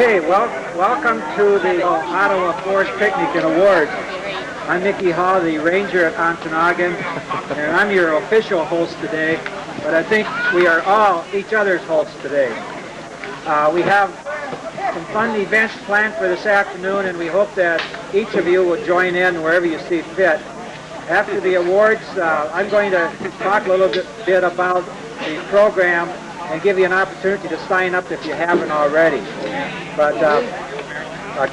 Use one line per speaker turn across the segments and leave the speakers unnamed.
Okay, well, welcome to the Ottawa Forest Picnic and Awards. I'm Mickey Haw, the ranger at Ontonagon, and I'm your official host today, but I think we are all each other's hosts today. We have some fun events planned for this afternoon, and we hope that each of you will join in wherever you see fit. After the awards, I'm going to talk a little bit about the program and give you an opportunity to sign up if you haven't already. But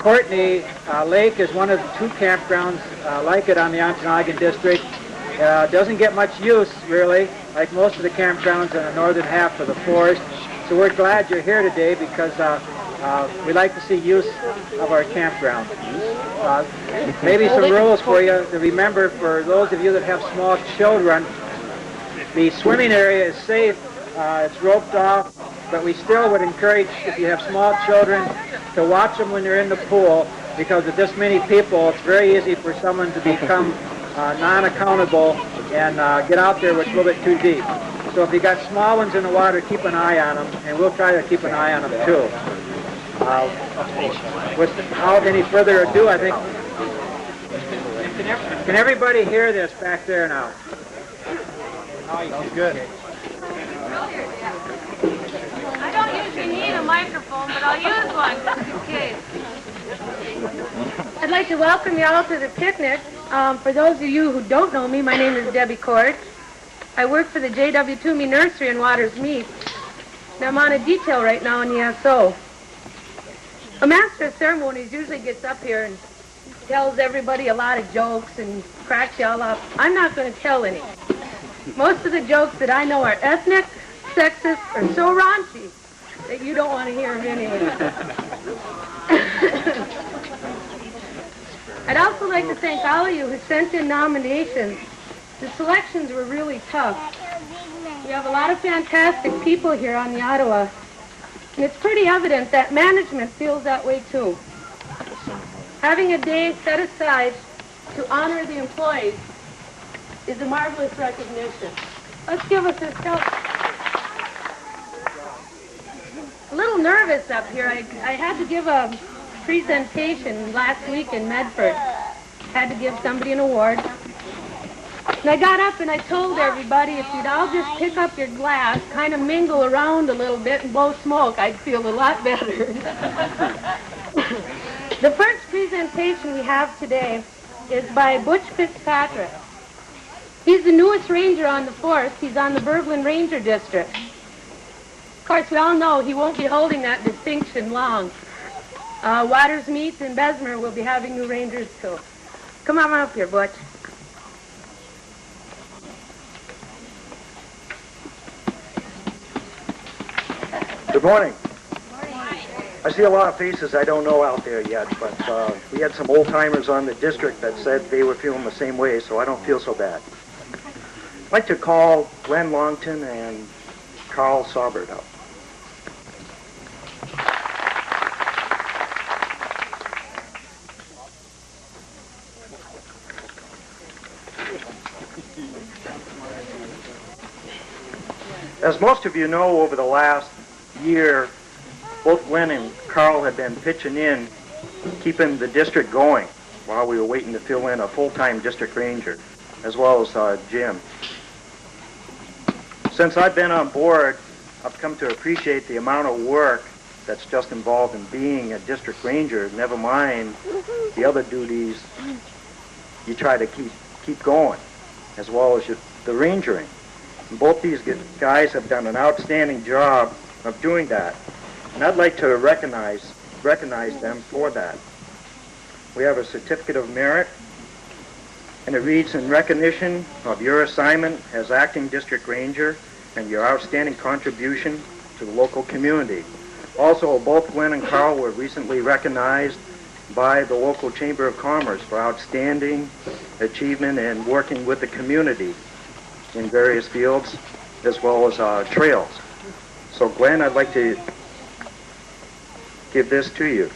Courtney Lake is one of the two campgrounds like it on the Ontonagon District. Doesn't get much use, really, like most of the campgrounds in the northern half of the forest. So we're glad you're here today because we like to see use of our campground. Maybe some rules for you to remember for those of you that have small children. The swimming area is safe. It's roped off, but we still would encourage, if you have small children, to watch them when they're in the pool, because with this many people, it's very easy for someone to become non-accountable and get out there where it's a little bit too deep. So if you got small ones in the water, keep an eye on them, and we'll try to keep an eye on them too. Without any further ado, I think, can everybody hear this back there now?
Sounds good.
I don't usually need a microphone, but I'll use one just in case. I'd like to welcome you all to the picnic. For those of you who don't know me, my name is Debbie Court. I work for the J.W. Toomey Nursery in Waters Mead. And I'm on a detail right now in the SO. A master of ceremonies usually gets up here and tells everybody a lot of jokes and cracks you all up. I'm not going to tell any. Most of the jokes that I know are ethnic, sexist, or so raunchy that you don't want to hear them anyway. I'd also like to thank all of you who sent in nominations. The selections were really tough. We have a lot of fantastic people here on the Ottawa, and it's pretty evident that management feels that way too. Having a day set aside to honor the employees is a marvelous recognition. Let's give us a shout. A little nervous up here. I had to give a presentation last week in Medford. Had to give somebody an award. And I got up and I told everybody if you'd all just pick up your glass, kind of mingle around a little bit and blow smoke, I'd feel a lot better. The first presentation we have today is by Butch Fitzpatrick. He's the newest ranger on the force. He's on the Berglund Ranger District. Of course, we all know he won't be holding that distinction long. Waters Meads and Bessemer will be having new rangers too. Come on up here, Butch.
Good morning. I see a lot of faces I don't know out there yet, but we had some old-timers on the district that said they were feeling the same way, so I don't feel so bad. I'd like to call Glenn Longton and Carl Saubert up. As most of you know, over the last year, both Glenn and Carl have been pitching in, keeping the district going while we were waiting to fill in a full-time district ranger, as well as Jim. Since I've been on board, I've come to appreciate the amount of work that's just involved in being a district ranger, never mind the other duties you try to keep going, as well as the rangering. And both these guys have done an outstanding job of doing that, and I'd like to recognize them for that. We have a certificate of merit, and it reads, in recognition of your assignment as acting district ranger and your outstanding contribution to the local community. Also, both Glenn and Carl were recently recognized by the local Chamber of Commerce for outstanding achievement in working with the community in various fields, as well as trails. So Glenn, I'd like to give this to you.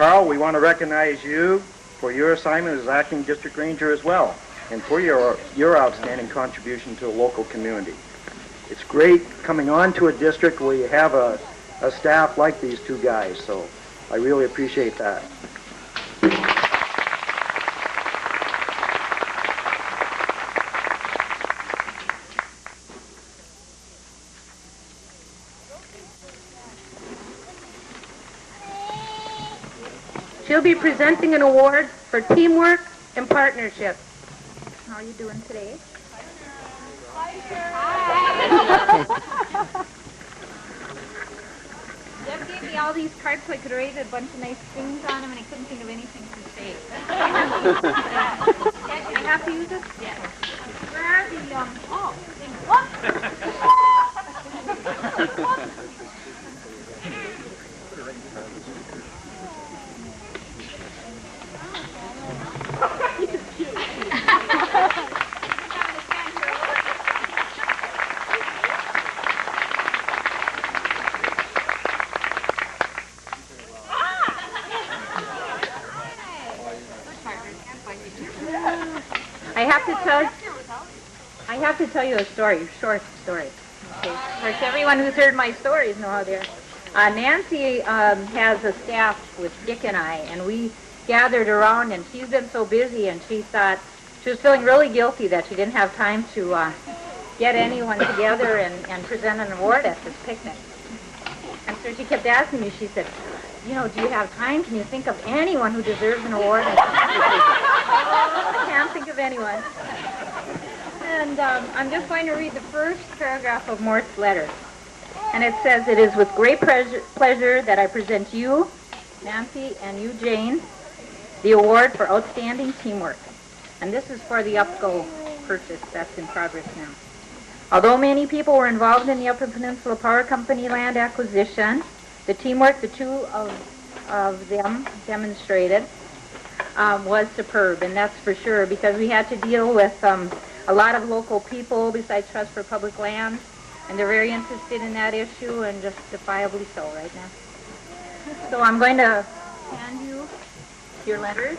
Carl, we want to recognize you for your assignment as acting district ranger as well, and for your outstanding contribution to the local community. It's great coming on to a district where you have a staff like these two guys, so I really appreciate that.
She'll be presenting an award for teamwork and partnership.
How are you doing today? Deb gave me all these cards so I could write a bunch of nice things on them, and I couldn't think of anything to say. I have to use this? Yes. Where are the, oh, what?
I have to tell you a story, a short story.
Okay. Of course, everyone who's heard my stories know how they're. Nancy has a staff with Dick and I, and we gathered around, and she's been so busy, and she thought she was feeling really guilty that she didn't have time to get anyone together and present an award at this picnic. And so she kept asking me, she said, you know, do you have time? Can you think of anyone who deserves an award? I can't think of anyone. And I'm just going to read the first paragraph of Mort's letter. And it says, it is with great pleasure that I present you, Nancy, and you, Jane, the award for outstanding teamwork. And this is for the UPCO purchase that's in progress now. Although many people were involved in the Upper Peninsula Power Company land acquisition, the teamwork the two of them demonstrated was superb, and that's for sure, because we had to deal with a lot of local people besides Trust for Public Lands, and they're very interested in that issue, and justifiably so right now. So I'm going to hand you your letters.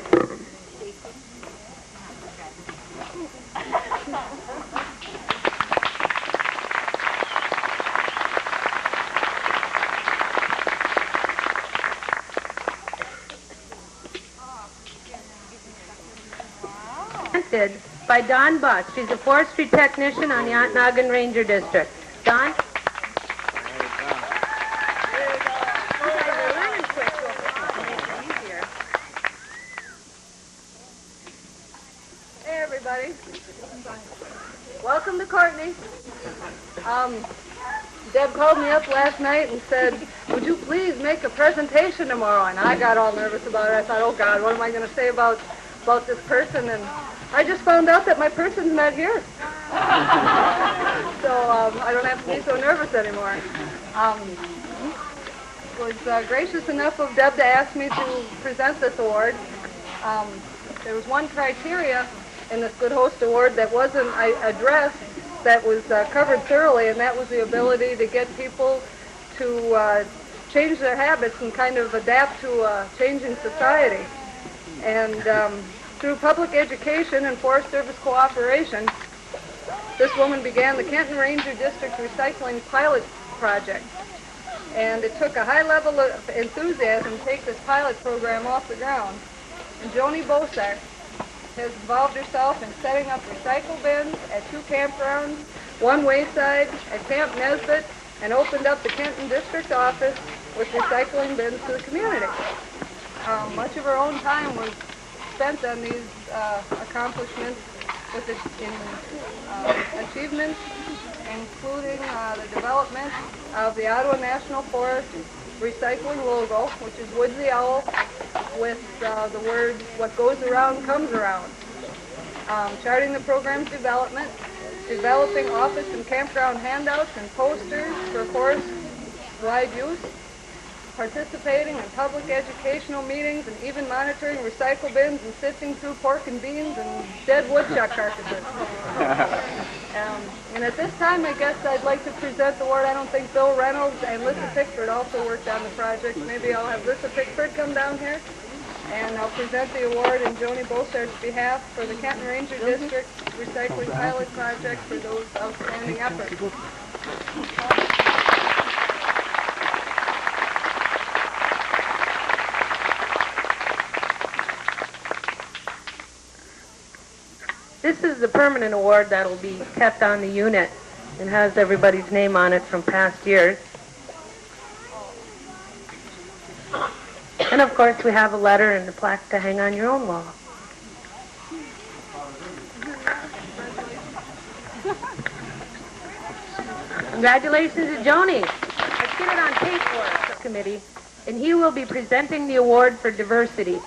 Presented by Don Buck. She's a forestry technician on the Ontonagon Ranger District. Don?
Hey everybody. Welcome to Courtney. Deb called me up last night and said, would you please make a presentation tomorrow? And I got all nervous about it. I thought, oh God, what am I going to say about this person? And I just found out that my person's not here. So I don't have to be so nervous anymore. Was gracious enough of Deb to ask me to present this award. There was one criteria in this Good Host Award that wasn't addressed that was covered thoroughly, and that was the ability to get people to change their habits and kind of adapt to a changing society. And through public education and Forest Service cooperation, this woman began the Kenton Ranger District Recycling Pilot Project. And it took a high level of enthusiasm to take this pilot program off the ground. And Joni Bosak has involved herself in setting up recycle bins at 2 campgrounds, one wayside at Camp Nesbitt, and opened up the Kenton District office with recycling bins to the community. Much of her own time was spent on these accomplishments with achievements, including the development of the Ottawa National Forest recycling logo, which is Woodsy Owl, with the words, what goes around comes around. Charting the program's development, developing office and campground handouts and posters for forest-wide use, participating in public educational meetings, and even monitoring recycle bins and sifting through pork and beans and dead woodchuck carcasses. In And at this time, I guess I'd like to present the award. I don't think Bill Reynolds and Lissa Pickford also worked on the project. Maybe I'll have Lissa Pickford come down here, and I'll present the award in Joni Bolsard's behalf for the Kenton Ranger District Recycling Pilot Project for those outstanding efforts.
This is the permanent award that will be kept on the unit and has everybody's name on it from past years. And of course we have a letter and a plaque to hang on your own wall. Congratulations to Joni. Let's get it on tape for us, committee. And he will be presenting the award for diversity.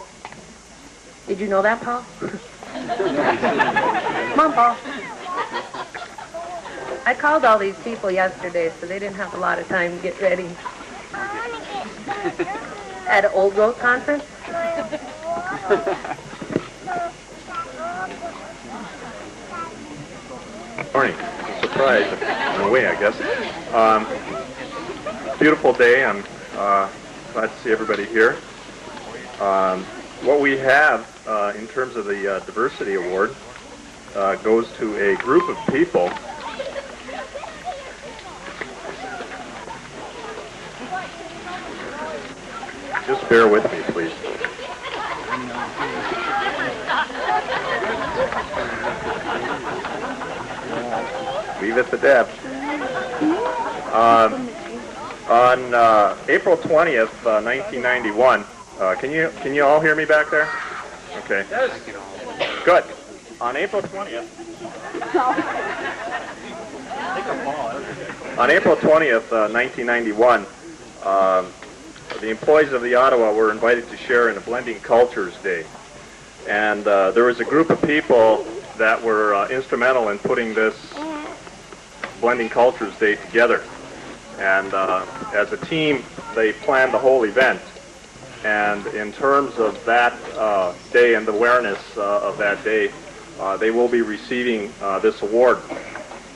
Did you know that, Paul? Come on, Paul. I called all these people yesterday, so they didn't have a lot of time to get ready. At an old growth conference?
Morning. Surprise. In a way, I guess. Beautiful day. I'm glad to see everybody here. What we have in terms of the Diversity Award goes to a group of people just bear with me, please. Leave it to Deb. On April 20th, 1991, can you all hear me back there? Okay. Good. On April 20th. On April 20th, 1991, the employees of the Ottawa were invited to share in a Blending Cultures Day. And there was a group of people that were instrumental in putting this Blending Cultures Day together. And as a team, they planned the whole event. And in terms of that day and the awareness of that day, they will be receiving this award.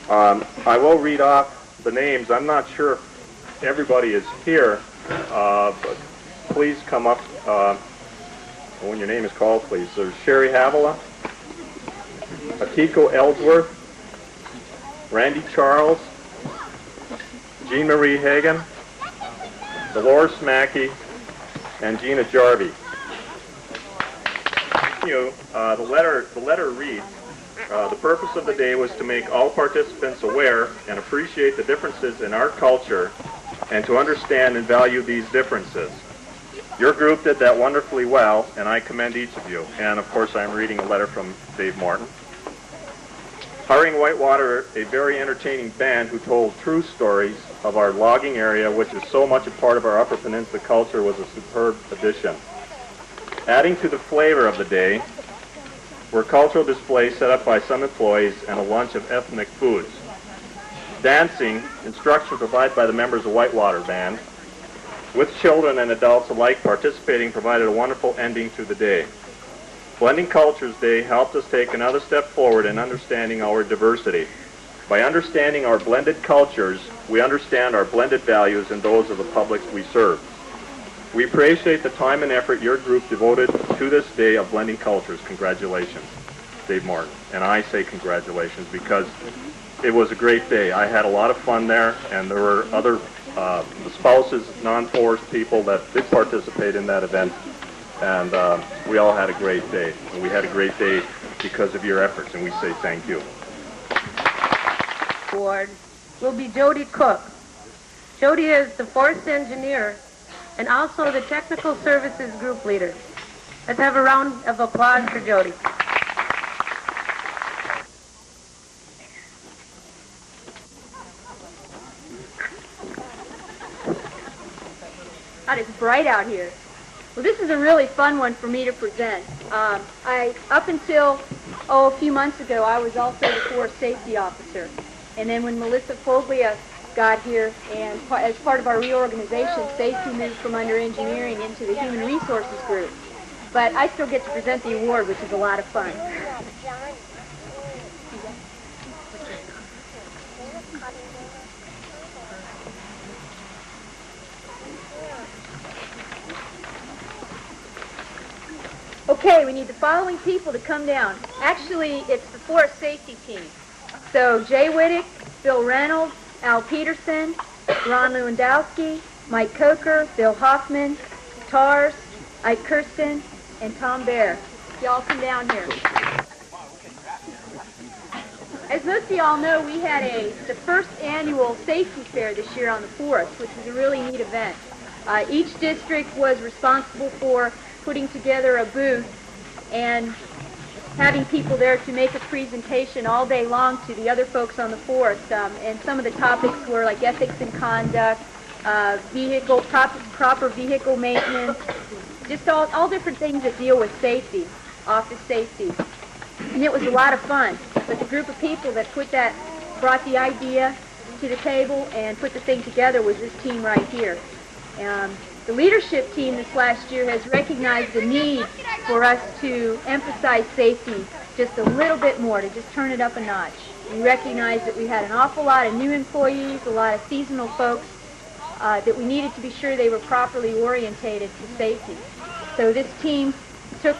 I will read off the names. I'm not sure if everybody is here, but please come up when your name is called, please. There's Sherry Havila, Akiko Ellsworth, Randy Charles, Jean Marie Hagan, Dolores Mackey, and Gina Jarvie. The letter reads, the purpose of the day was to make all participants aware and appreciate the differences in our culture and to understand and value these differences. Your group did that wonderfully well, and I commend each of you. And of course, I'm reading a letter from Dave Morton. Hiring Whitewater, a very entertaining band who told true stories of our logging area, which is so much a part of our Upper Peninsula culture, was a superb addition. Adding to the flavor of the day were cultural displays set up by some employees and a lunch of ethnic foods. Dancing, instruction provided by the members of Whitewater Band, with children and adults alike participating, provided a wonderful ending to the day. Blending Cultures Day helped us take another step forward in understanding our diversity. By understanding our blended cultures, we understand our blended values and those of the public we serve. We appreciate the time and effort your group devoted to this day of blending cultures. Congratulations, Dave Martin. And I say congratulations because it was a great day. I had a lot of fun there, and there were other spouses, non-forced people that did participate in that event. And we all had a great day. And we had a great day because of your efforts, and we say thank you.
Award will be Jody Cook. Jody is the forest engineer and also the technical services group leader. Let's have a round of applause for Jody.
God, it's bright out here. Well, this is a really fun one for me to present. Up until a few months ago, I was also the forest safety officer. And then when Melissa Foglia got here, and as part of our reorganization, safety moved from under engineering into the human resources group. But I still get to present the award, which is a lot of fun. Okay, we need the following people to come down. Actually, it's the forest safety team. So Jay Whittick, Bill Reynolds, Al Peterson, Ron Lewandowski, Mike Coker, Bill Hoffman, Tars, Ike Kirsten, and Tom Bear. Y'all come down here. As most of y'all know, we had the first annual safety fair this year on the forest, which was a really neat event. Each district was responsible for putting together a booth and having people there to make a presentation all day long to the other folks on the forest. And some of the topics were like ethics and conduct, proper vehicle maintenance, just all different things that deal with safety, office safety. And it was a lot of fun. But the group of people that brought the idea to the table and put the thing together was this team right here. The leadership team this last year has recognized the need for us to emphasize safety just a little bit more, to just turn it up a notch. We recognize that we had an awful lot of new employees, a lot of seasonal folks, that we needed to be sure they were properly orientated to safety. So this team took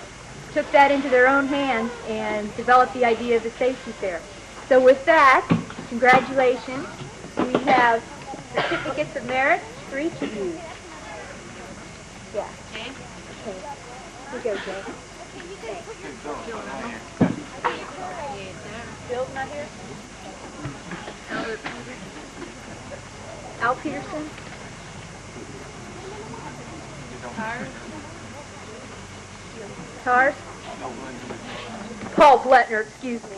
that into their own hands and developed the idea of the safety fair. So with that, congratulations. We have certificates of merit for each of you. Yeah. Okay. Here you go, Jay. Bill's not here? Al Peterson? Tars? Paul Bletner, excuse me.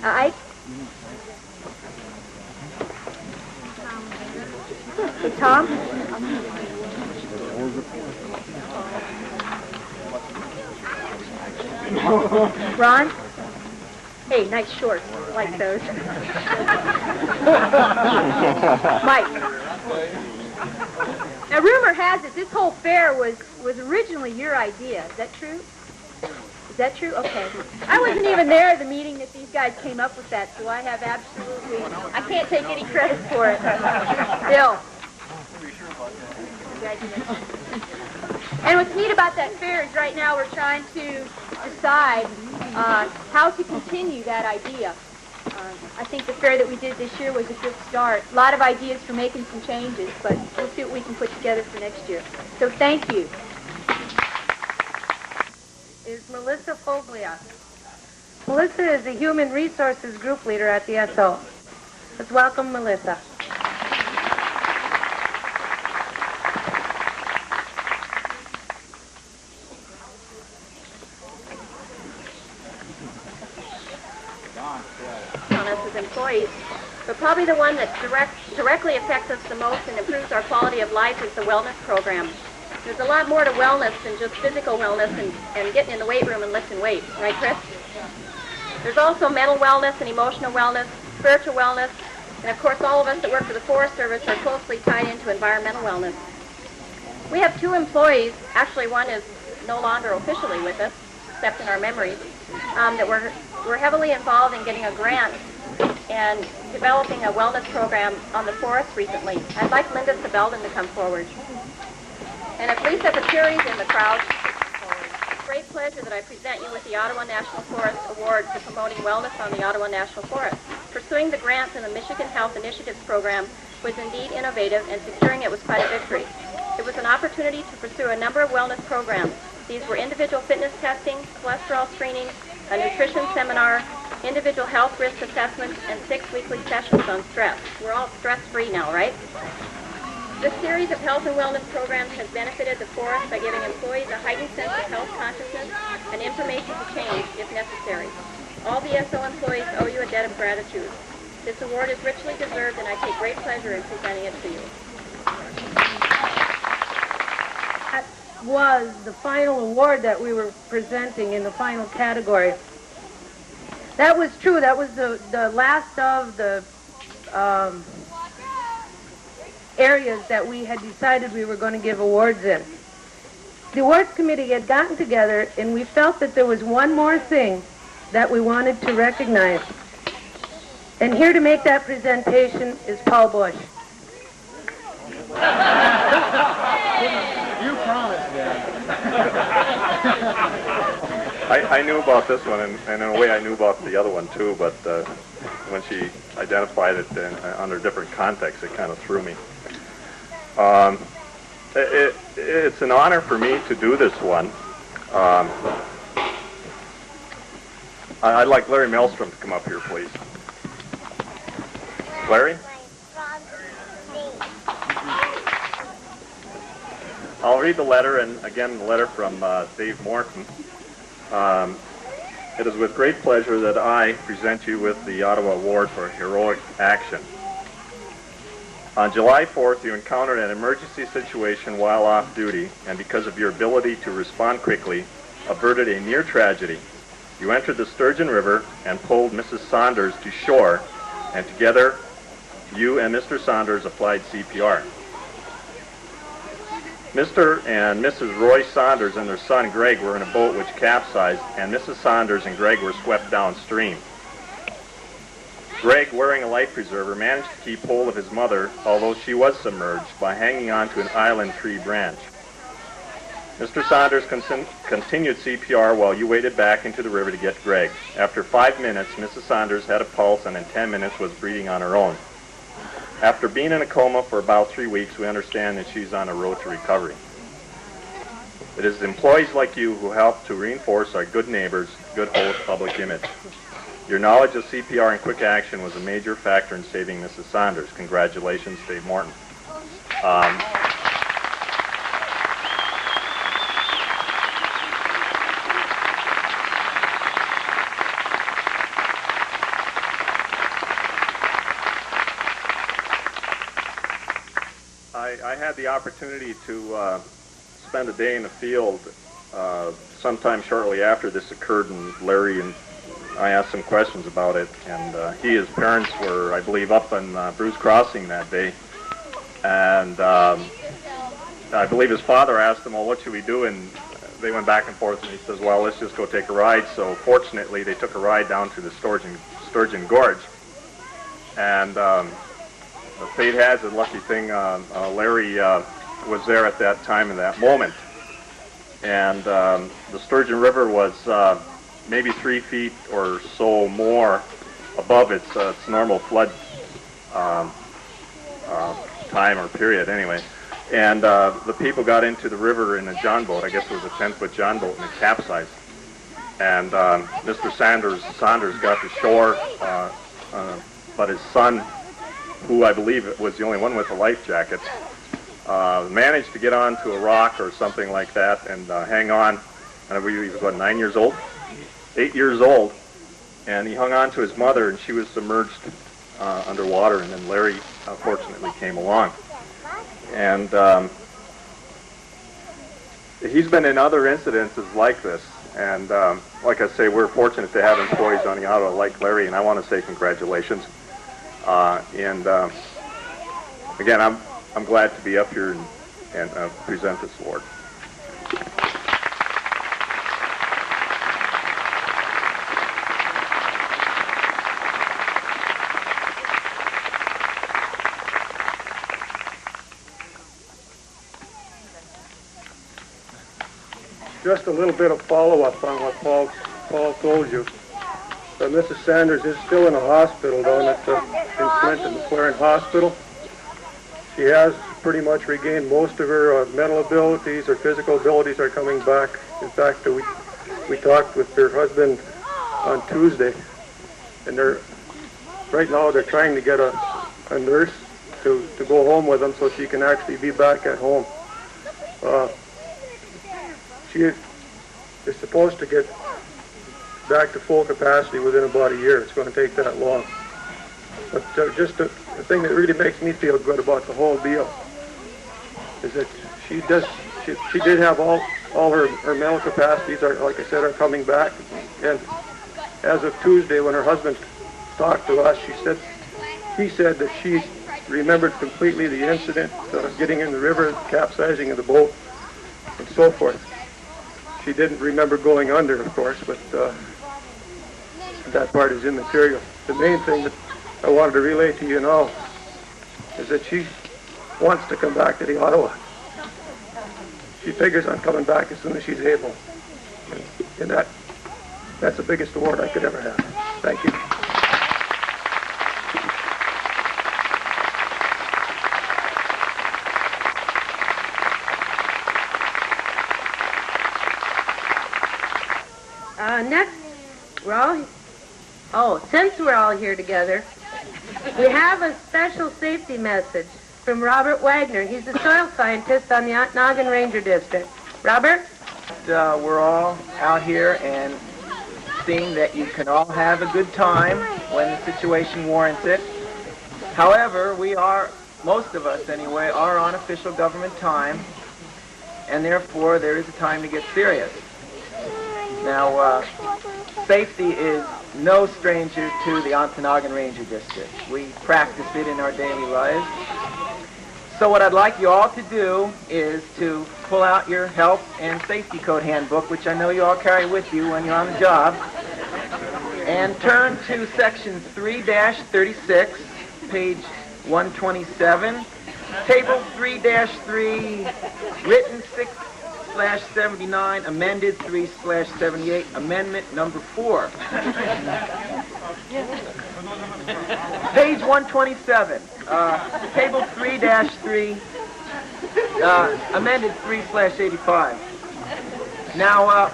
Ike? Tom? Ron? Hey, nice shorts. I like those. Mike? Now, rumor has it this whole fair was originally your idea. Is that true? Is that true? Okay. I wasn't even there at the meeting that these guys came up with that, so I have I can't take any credit for it. Bill. And what's neat about that fair is right now we're trying to decide how to continue that idea. I think the fair that we did this year was a good start. A lot of ideas for making some changes, but we'll see what we can put together for next year. So thank you.
Is Melissa Foglia. Melissa is the Human Resources Group Leader at the SO. Let's welcome Melissa.
On us as employees, but probably the one that directly affects us the most and improves our quality of life is the wellness program. There's a lot more to wellness than just physical wellness and getting in the weight room and lifting weights, right, Chris? There's also mental wellness and emotional wellness, spiritual wellness, and of course all of us that work for the Forest Service are closely tied into environmental wellness. We have 2 employees, actually one is no longer officially with us, except in our memories, that we're heavily involved in getting a grant and developing a wellness program on the forest recently. I'd like Linda Sabelden to come forward. And if Lisa Paturi's in the crowd, it's a great pleasure that I present you with the Ottawa National Forest Award for promoting wellness on the Ottawa National Forest. Pursuing the grants in the Michigan Health Initiatives program was indeed innovative, and securing it was quite a victory. It was an opportunity to pursue a number of wellness programs. These were individual fitness testing, cholesterol screening, a nutrition seminar, individual health risk assessments, and 6 weekly sessions on stress. We're all stress-free now, right? This series of health and wellness programs has benefited the forest by giving employees a heightened sense of health consciousness and information to change if necessary. All the SO employees owe you a debt of gratitude. This award is richly deserved, and I take great pleasure in presenting it to you.
That was the final award that we were presenting in the final category. That was true. That was the last of the areas that we had decided we were going to give awards in. The awards committee had gotten together and we felt that there was one more thing that we wanted to recognize. And here to make that presentation is Paul Bush.
You promised, Dan.
I knew about this one, and in a way I knew about the other one too, but when she identified it under different contexts, it kind of threw me. It's an honor for me to do this one. I'd like Larry Maelstrom to come up here, please. Larry? I'll read the letter, and again, the letter from Dave Morton. It is with great pleasure that I present you with the Ottawa Award for Heroic Action. On July 4th, you encountered an emergency situation while off duty, and because of your ability to respond quickly, averted a near tragedy. You entered the Sturgeon River and pulled Mrs. Saunders to shore, and together, you and Mr. Saunders applied CPR. Mr. and Mrs. Roy Saunders and their son Greg were in a boat which capsized, and Mrs. Saunders and Greg were swept downstream. Greg, wearing a life preserver, managed to keep hold of his mother, although she was submerged, by hanging on to an island tree branch. Mr. Saunders continued CPR while you waded back into the river to get Greg. After 5 minutes, Mrs. Saunders had a pulse and in 10 minutes was breathing on her own. After being in a coma for about 3 weeks, we understand that she's on a road to recovery. It is employees like you who help to reinforce our good neighbors, good host public image. Your knowledge of CPR and quick action was a major factor in saving Mrs. Saunders. Congratulations, Dave Morton. I had the opportunity to spend a day in the field sometime shortly after this occurred, and Larry and I asked some questions about it, and his parents were, I believe, up on Bruce Crossing that day, and I believe his father asked him, well, what should we do? And they went back and forth, and he says, well, let's just go take a ride. So fortunately, they took a ride down to the Sturgeon Gorge, and the fate has it, lucky thing, Larry was there at that time and that moment, and the Sturgeon River was maybe 3 feet or so more above its normal flood time or period anyway. And the people got into the river in a john boat. I guess it was a 10-foot john boat, and it capsized. And Mr. Saunders got to shore, but his son, who I believe was the only one with a life jacket, managed to get onto a rock or something like that and hang on. And I believe he was, what, 9 years old? 8 years old, and he hung on to his mother, and she was submerged underwater, and then Larry fortunately came along. And he's been in other incidences like this, and like I say, we're fortunate to have employees on the Ottawa like Larry, and I want to say congratulations. And again, I'm glad to be up here and present this award.
Just a little bit of follow-up on what Paul told you. Mrs. Saunders is still in a hospital down at in Flint and McLaren Hospital. She has pretty much regained most of her mental abilities. Her physical abilities are coming back. In fact, we talked with her husband on Tuesday, and right now they're trying to get a nurse to go home with them so she can actually be back at home. She is supposed to get back to full capacity within about a year. It's going to take that long. But just the thing that really makes me feel good about the whole deal is that she did have all her mental capacities are, like I said, are coming back. And as of Tuesday, when her husband talked to us, he said that she remembered completely the incident, getting in the river, capsizing of the boat, and so forth. She didn't remember going under, of course, but that part is immaterial. The main thing that I wanted to relay to you now is that she wants to come back to the Ottawa. She figures on coming back as soon as she's able. And that's the biggest award I could ever have. Thank you.
Next, since we're all here together, we have a special safety message from Robert Wagner. He's the soil scientist on the Okanagan Ranger District. Robert?
We're all out here and seeing that you can all have a good time when the situation warrants it. However, most of us anyway, are on official government time, and therefore there is a time to get serious. Now, safety is no stranger to the Okanagan Ranger District. We practice it in our daily lives. So what I'd like you all to do is to pull out your health and safety code handbook, which I know you all carry with you when you're on the job, and turn to section 3-36, page 127, table 3-3, written 6/79, amended 3/78, amendment number 4. Page 127, table 3-3, amended 3/85. Now,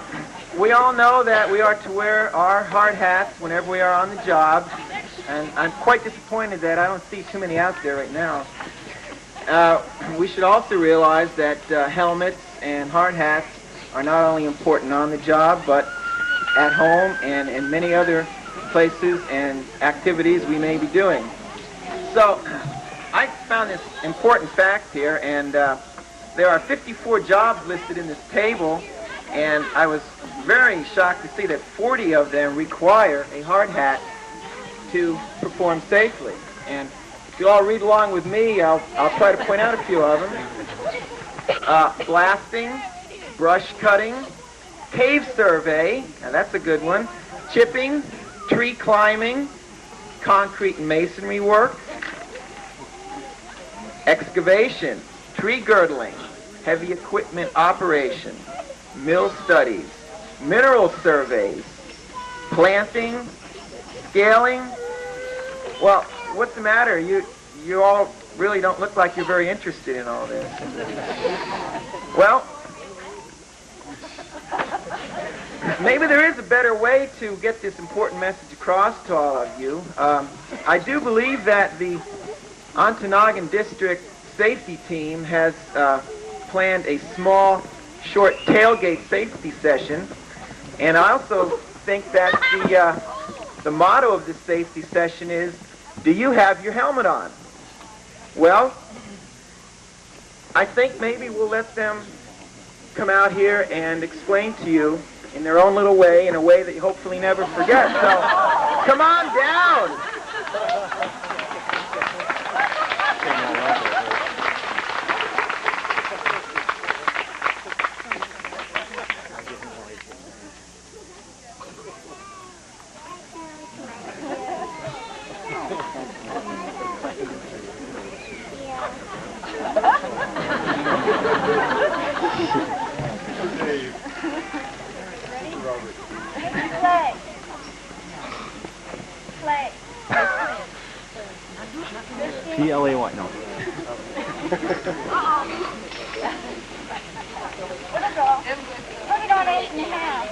we all know that we are to wear our hard hats whenever we are on the job, and I'm quite disappointed that I don't see too many out there right now. We should also realize that helmets and hard hats are not only important on the job, but at home and in many other places and activities we may be doing. So, I found this important fact here, and there are 54 jobs listed in this table, and I was very shocked to see that 40 of them require a hard hat to perform safely. And if you all read along with me, I'll try to point out a few of them. Blasting, brush cutting, cave survey, now that's a good one, chipping, tree climbing, concrete and masonry work, excavation, tree girdling, heavy equipment operation, mill studies, mineral surveys, planting, scaling. Well, what's the matter? You all really don't look like you're very interested in all this. Well, maybe there is a better way to get this important message across to all of you. I do believe that the Okanagan District Safety Team has planned a small, short tailgate safety session, and I also think that the motto of this safety session is, do you have your helmet on? Well, I think maybe we'll let them come out here and explain to you in their own little way, in a way that you hopefully never forget. So, come on down!
P-L-A-Y, no.
Put it on 8.5.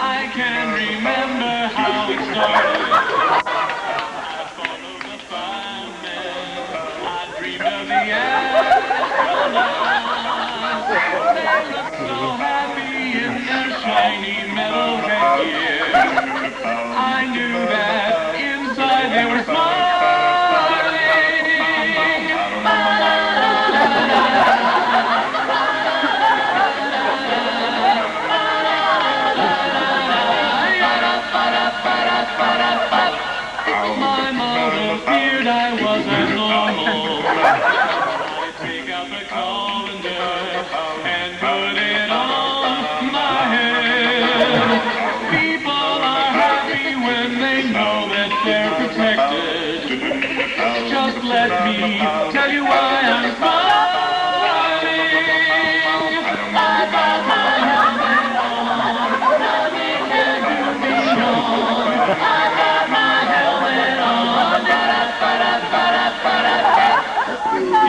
I can remember how it started. I followed the fireman. I dreamed of the astronauts. They looked so happy in their shiny metal headgear. I knew that inside they were smiling. My mother feared I wasn't normal. I take out the colander and put it on my head. People are happy when they know that they're protected. Just let me tell you why I'm smiling. I got my helmet on, nothing can do me wrong. I got my helmet on,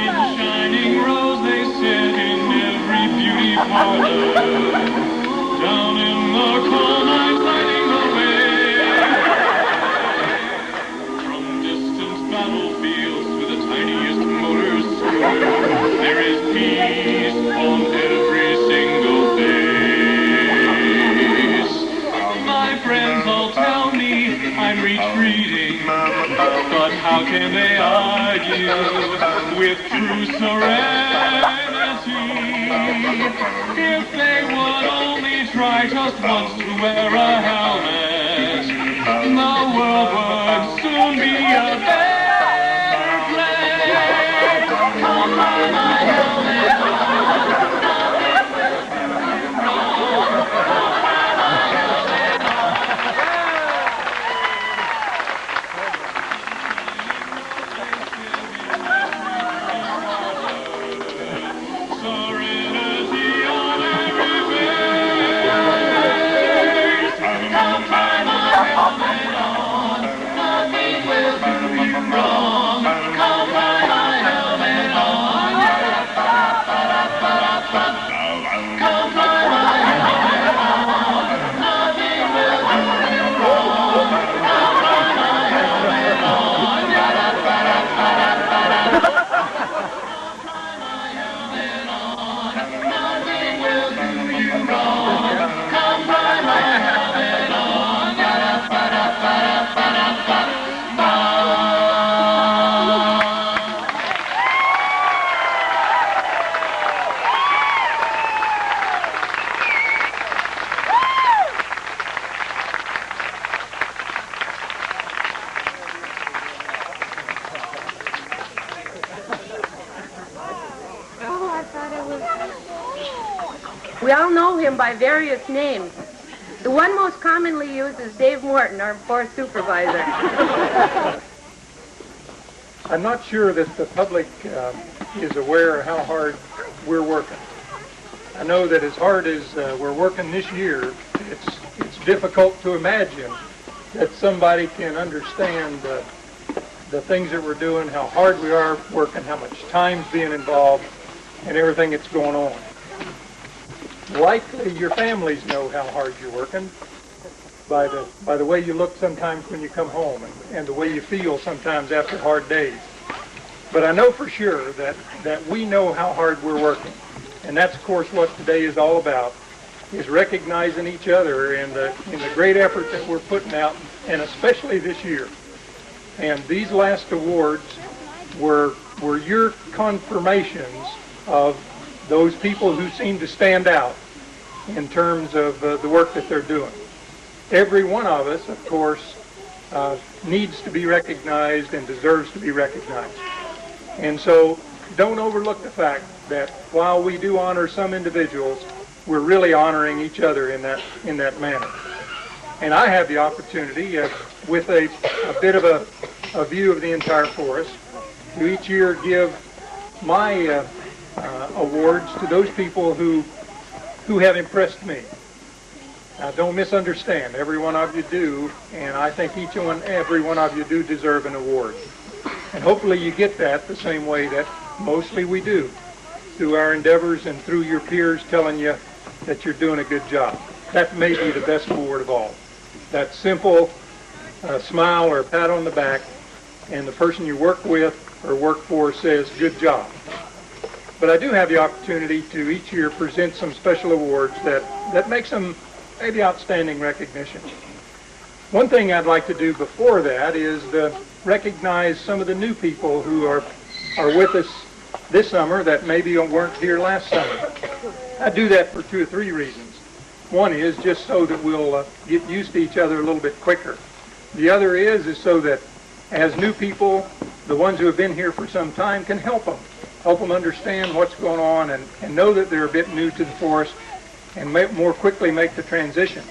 in shining rows they sit in every beauty parlor. Down in the coal mines lighting the way. From distant battlefields to the tiniest motors, there is peace on every single face. My friends all tell me I'm retreating, but how can they argue with true serenity? If they would only try just once to wear a helmet, the world would soon be a better place. Come by my helmet on, nothing will do you wrong. Come by my helmet on. Serenity on every face. Come by my helmet on, nothing will do you wrong. Come by my helmet on, come by my helmet on, nothing will do you wrong. Come by my helmet on, nothing will do you wrong. Come by my helmet on.
We all know him by various names. The one most commonly used is Dave Morton, our forest supervisor.
I'm not sure that the public is aware of how hard we're working. I know that as hard as we're working this year, it's difficult to imagine that somebody can understand the things that we're doing, how hard we are working, how much time's being involved, and everything that's going on. Likely your families know how hard you're working by the way you look sometimes when you come home and the way you feel sometimes after hard days. But I know for sure that we know how hard we're working. And that's, of course, what today is all about, is recognizing each other in the great effort that we're putting out, and especially this year. And these last awards were your confirmations of those people who seem to stand out in terms of the work that they're doing. Every one of us, of course, needs to be recognized and deserves to be recognized. And so don't overlook the fact that while we do honor some individuals, we're really honoring each other in that manner. And I have the opportunity, with a bit of a view of the entire forest, to each year give my awards to those people who have impressed me. Now, don't misunderstand. Every one of you do, and I think every one of you do deserve an award. And hopefully you get that the same way that mostly we do, through our endeavors and through your peers telling you that you're doing a good job. That may be the best award of all. That simple smile or pat on the back, and the person you work with or work for says, good job. But I do have the opportunity to each year present some special awards that make some maybe outstanding recognition. One thing I'd like to do before that is to recognize some of the new people who are with us this summer that maybe weren't here last summer. I do that for 2 or 3 reasons. One is just so that we'll get used to each other a little bit quicker. The other is so that as new people, the ones who have been here for some time, can help them understand what's going on and know that they're a bit new to the forest and more quickly make the transition.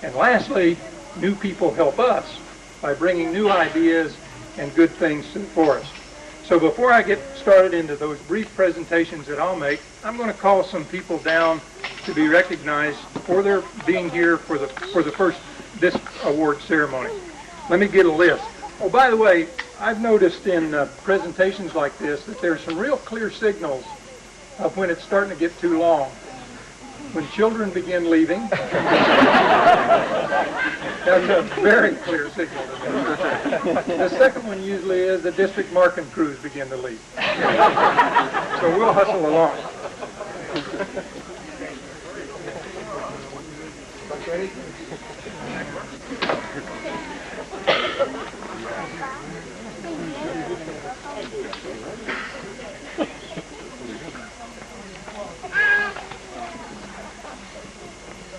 And lastly, new people help us by bringing new ideas and good things to the forest. So before I get started into those brief presentations that I'll make, I'm going to call some people down to be recognized for their being here for this award ceremony. Let me get a list. Oh, by the way, I've noticed in presentations like this that there's some real clear signals of when it's starting to get too long. When children begin leaving, that's a very clear signal to me. The second one usually is the district marking crews begin to leave. So we'll hustle along. Ready?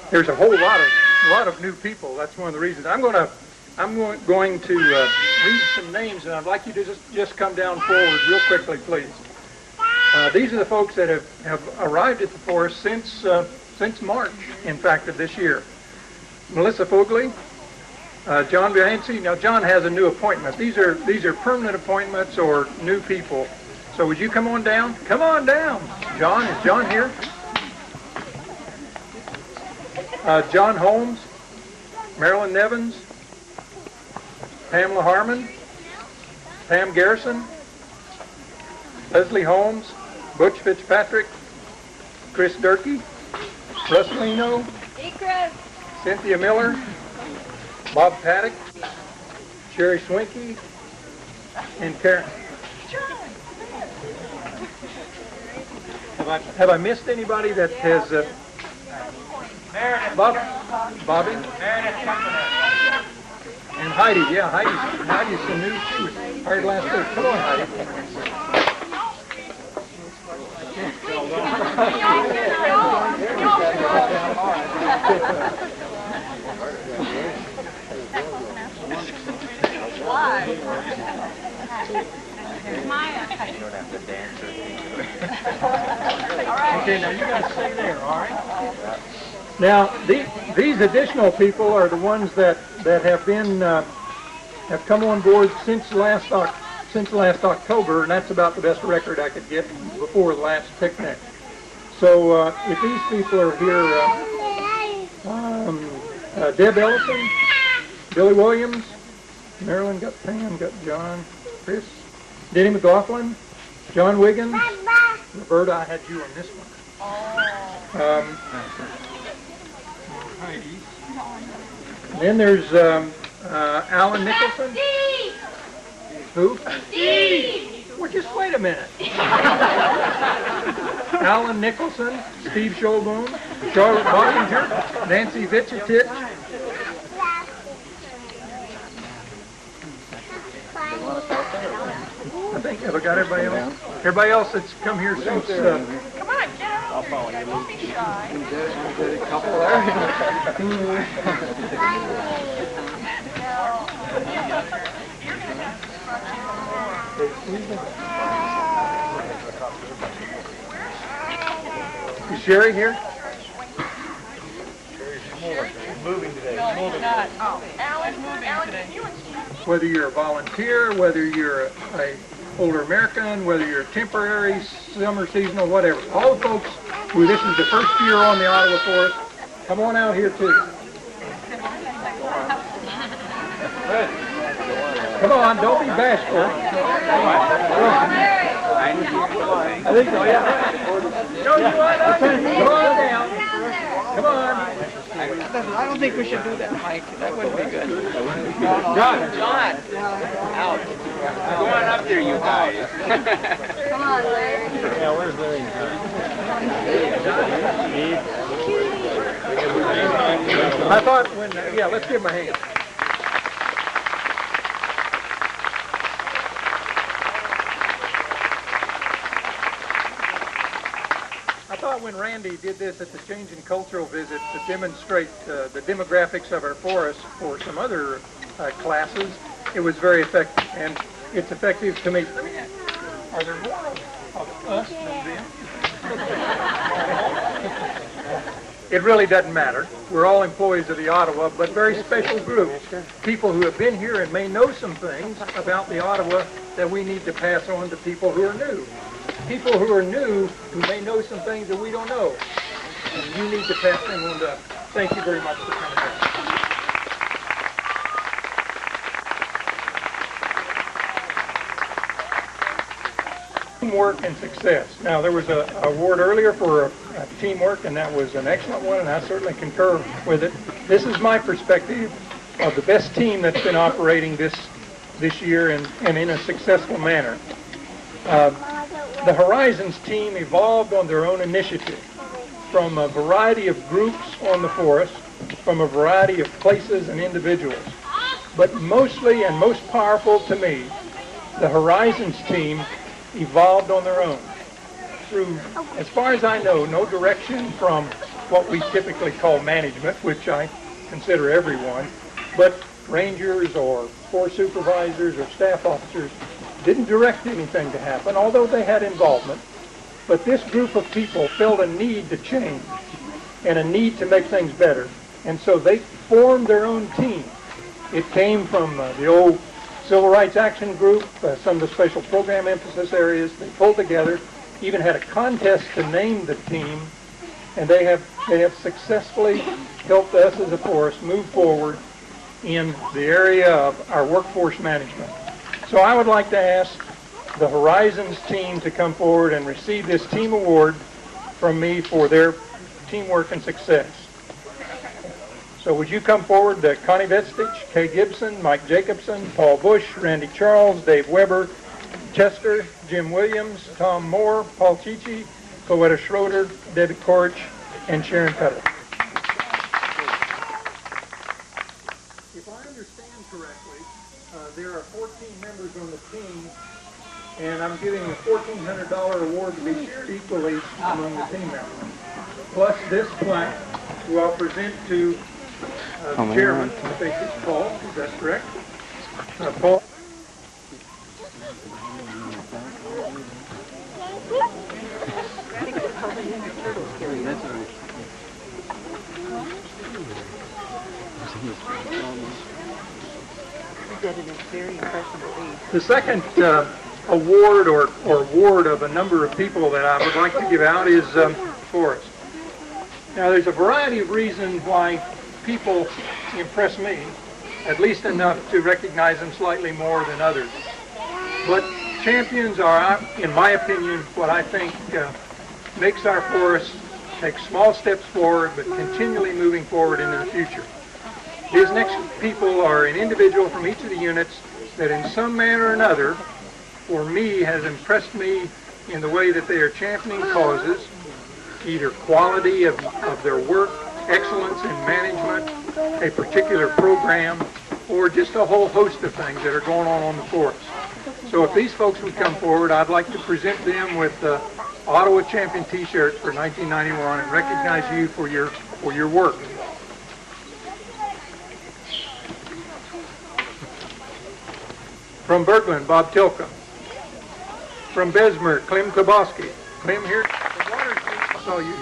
There's a whole lot of new people. That's one of the reasons. I'm going to read some names, and I'd like you to just come down forward real quickly, please. These are the folks that have arrived at the forest since March, in fact, of this year. Melissa Fogley, John Bianchi. Now, John has a new appointment. These are permanent appointments or new people. So would you come on down? Come on down. John, is John here? John Holmes, Marilyn Nevins, Pamela Harmon, Pam Garrison, Leslie Holmes, Butch Fitzpatrick, Chris Durkee, Russ Lino, Cynthia Miller, Bob Paddock, Sherry Swinky, and Karen. Have I missed anybody that has... Bobby? And Heidi, yeah, Heidi's the new, she was hired last week. Come on, Heidi. Okay, now you guys stay there, all right? Now, these additional people are the ones that have been have come on board since last October, and that's about the best record I could get before the last picnic. So if these people are here, Deb Ellison, Billy Williams, Marilyn got Pam, got John, Chris, Denny McLaughlin, John Wiggins, Roberta, I had you on this one. Heidi. Then there's Alan Nicholson. Who? Steve. Well, just wait a minute. Alan Nicholson, Steve Scholboom, Charlotte Bottinger, Nancy Vitchetich. I think, have I got everybody else? Everybody else that's come here since...
Come on, get out. I'll follow you. Don't be shy.
There's a couple there.
Is Sherry here?
She's moving today.
No, he's not. Oh, Alan's moving today.
Whether you're a volunteer, whether you're a older American, whether you're temporary, summer, seasonal, whatever. All the folks who this is the first year on the Ottawa Forest, come on out here too. Come on, don't be bashful. I think so, yeah. No, you want to come on down. Come on.
I don't think we should do that, Mike. That wouldn't be good.
John.
Out. Go on up there, you guys.
Come on, Larry.
Yeah, where's Larry?
I thought when, yeah, let's give him a hand. I thought when Randy did this at the Change in Cultural visit to demonstrate the demographics of our forest for some other classes, it was very effective, and it's effective to me. Let me ask, are there more of us than them? It really doesn't matter. We're all employees of the Ottawa, but very special groups. People who have been here and may know some things about the Ottawa that we need to pass on to people who are new. People who are new who may know some things that we don't know. And you need to pass them on to us. Thank you very much for coming out. Teamwork and success. Now, there was an award earlier for teamwork, and that was an excellent one, and I certainly concur with it. This is my perspective of the best team that's been operating this year and in a successful manner. The Horizons team evolved on their own initiative from a variety of groups on the forest, from a variety of places and individuals. But mostly and most powerful to me, the Horizons team evolved on their own through, as far as I know, no direction from what we typically call management, which I consider everyone, but rangers or forest supervisors or staff officers didn't direct anything to happen, although they had involvement. But this group of people felt a need to change and a need to make things better, and so they formed their own team. It came from the old Civil Rights Action Group, some of the special program emphasis areas. They pulled together, even had a contest to name the team, and they have successfully helped us as a forest move forward in the area of our workforce management. So I would like to ask the Horizons team to come forward and receive this team award from me for their teamwork and success. So would you come forward, Connie Vestich, Kay Gibson, Mike Jacobson, Paul Bush, Randy Charles, Dave Weber, Chester, Jim Williams, Tom Moore, Paul Chichi, Coletta Schroeder, Debbie Korch, and Sharon Petter. If I understand correctly, there are 14 members on the team, and I'm giving a $1,400 award to be shared equally among the team members. Plus this plaque, who I'll present to the chairman. I think it's Paul. Is that correct? Paul. The second award or award of a number of people that I would like to give out is Forrest. Now, there's a variety of reasons why people impress me, at least enough to recognize them slightly more than others. But champions are, in my opinion, what I think makes our forest take small steps forward, but continually moving forward into the future. These next people are an individual from each of the units that in some manner or another, for me, has impressed me in the way that they are championing causes, either quality of their work, excellence in management, a particular program, or just a whole host of things that are going on the forest. So if these folks would come forward, I'd like to present them with the Ottawa Champion T-shirts for 1991 and recognize you for your work. From Bergland, Bob Tilka. From Besmer, Clem Koboski. Clem here. From Watersmeet, I saw you.